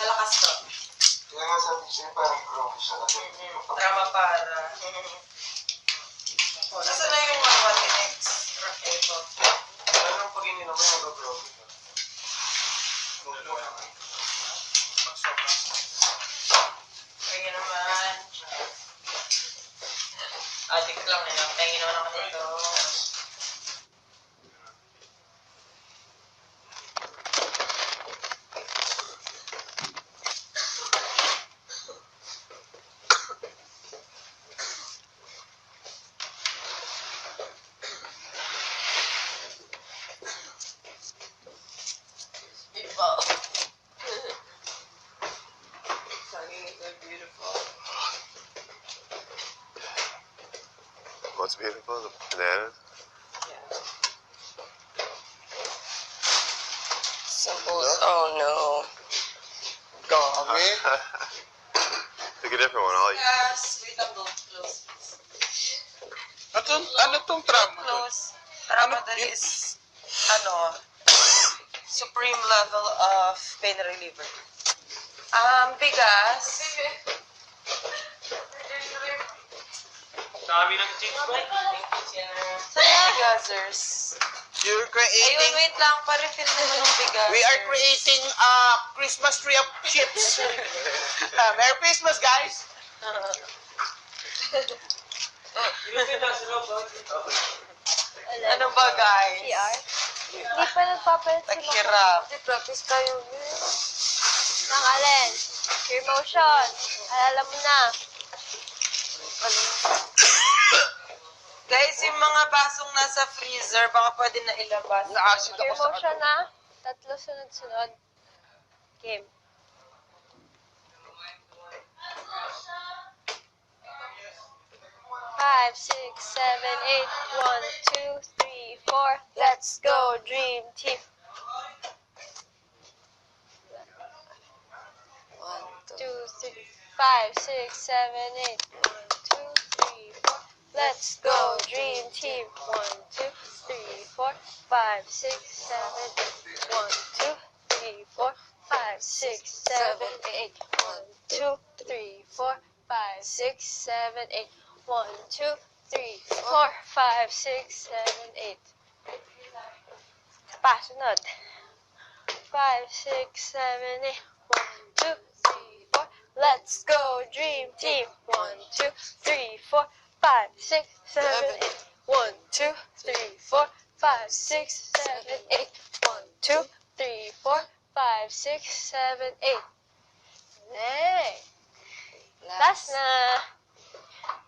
Malakas to. Kaya nga sabi sa'yo, parang groovy siya kasi. Tama para. Nasaan na yung mga next? Ito. Parang pag ininom mo, mag-groovy ka. Kaya naman. Adik lang na. Tingin naman ako dito. What's beautiful? The bananas? Yeah. Simple. Oh no. Dami. Pick a different one. I'll eat. Yes. Wait lang, don't close. Ano tong tramadol? Close. Tramadol is, supreme level of pain reliever. Bigas. Dami ng chips ba? Saan yung bigazers? You're Ayun, creating, wait lang. Pa-refill naman ng bigazers. we are creating a Christmas tree of chips. Merry Christmas, guys! Ano ba, guys? PR? Hindi pa nagpapalit sila. Naghirap. Practice tayo. Nang alin? Your motion. Alam mo na. Guys, yung mga basong nasa freezer, baka pwede na ilabas. Na-acid Your ako sa motion na. Tatlo sunod-sunod. Game. Five, six, seven, eight. 1, 2, 3, 4. Let's go, dream team. 1, 2, 2, 3, 5, 6, 7, 8. 1, 2, 3, 4. Let's go, dream team. 1, 2, 3, 4, 5, 6, 7, 8. 1, 2, 3, 4, 5, 6, 7, 8. 1, 2, 3, 4, 5, 6, 7, 8. 1, 2, 3, 4, 5, 6, 7, 8. Pa, sunod. 5, 6, 7, 8. 1, 2, 3, 4. Let's go, dream team. 1, 2, 3, 4, 5, 6, 7, 8. 1, 2, 3, 4, 5, 6, 7, 8. 1, 2, 3, 4, 5, 6, 7, 8. Hey! Last na.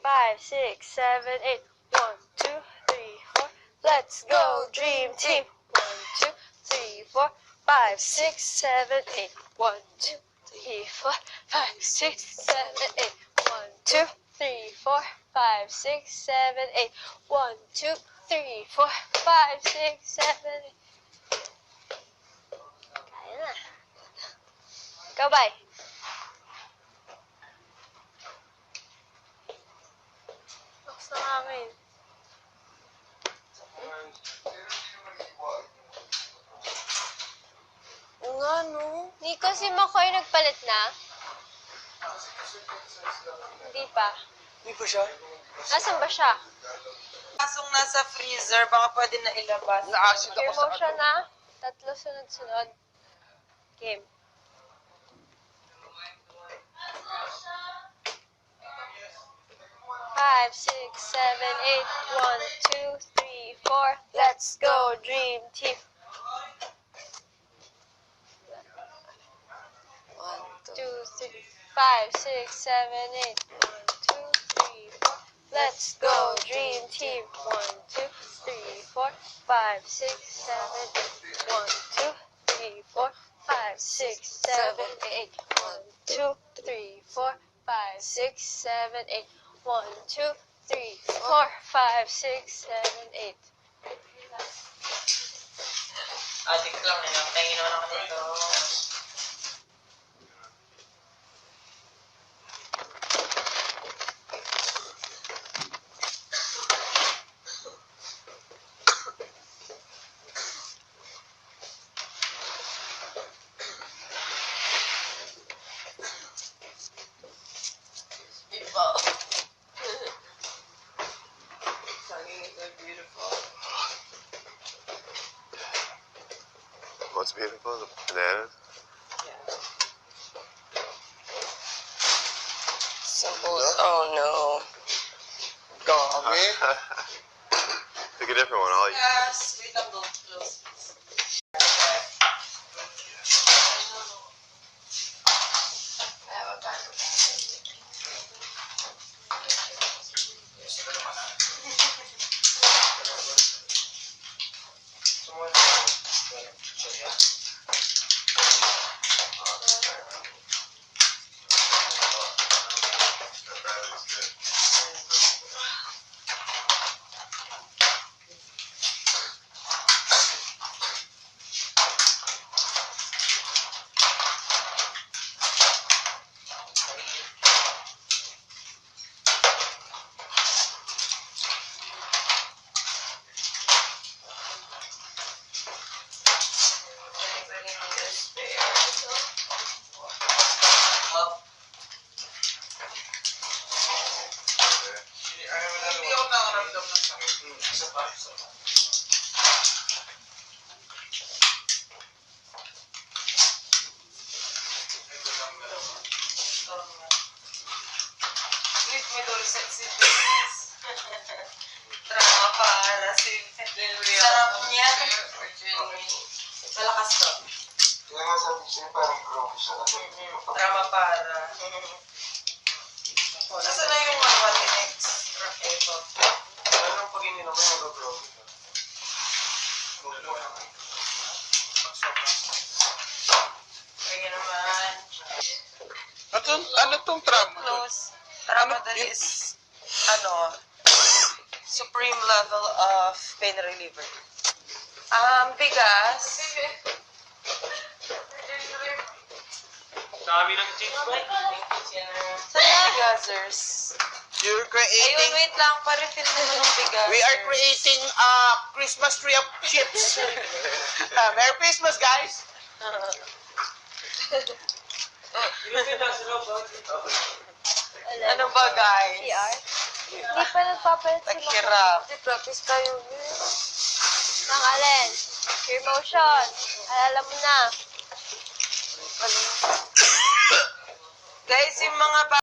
5, 6, 7, 8. 1, 2, 3, 4. Let's go, dream team. 1, 2, 3, 4, 5, 6, 7, 8. 1, 2, 3, 4, 5, 6, 7, 8. 1, 2, 3, 4, 5, 6, 7, 8. 1, 2, 3, 4, 5, 6, 7, 8. Kaya na. Ikaw, bye. Lakas ng hangin. Oo nga, no? Di kasi Makoy nagpalit na. Hindi pa. Hindi pa siya. Nasaan ba siya? Basong nasa freezer, baka pwede na ilabas. Na-acid ako Your sa motion na. Tatlo sunod-sunod. Game. Five, six, seven, eight. 1, 2, 3, 4. Let's go, dream team. 1, 2, 2, 3, 5, 6, 7, 8. 1, 2, 3, 4. Let's go, dream team. 1, 2, 3, 4, 5, 6, 7, 8. 1, 2, 3, 4, 5, 6, 7, 8. 1, 2, 3, 4, 5, 6, 7, 8. 1, 2, 3, 4, 5, 6, 7, 8. Adik lang na. Tingin naman ako dito. Bananas? Simple. Oh no. Dami. Pick a different one, Ollie. Yes. Wait lang, don't close. Hindi ako nakaramdam ng sakit. Isa pa. Wait, may dulcet si Dennis. Drama para si sarap niya. Malakas to. Kaya nga sabi ko sa'yo, parang groovy siya kasi. Drama para. Nasaan na yung Matinex? Ito. Anong pag ininom mo, mag-groovy ka. Kaya naman. Ano tong trauma? Close. Tramadol is, supreme level of pain reliever. Bigas. Dami ng cheese ba? Saan bigazers? You're Ayun, creating... wait lang. Pa-refill naman ng bigazers. We are creating a Christmas tree of chips. Merry Christmas, guys! Ano ba, guys? CR? Hindi pa nagpapalit si Naghirap. Practice tayo. Nang alin? Your motion. Alala mo na. Guys, yung mga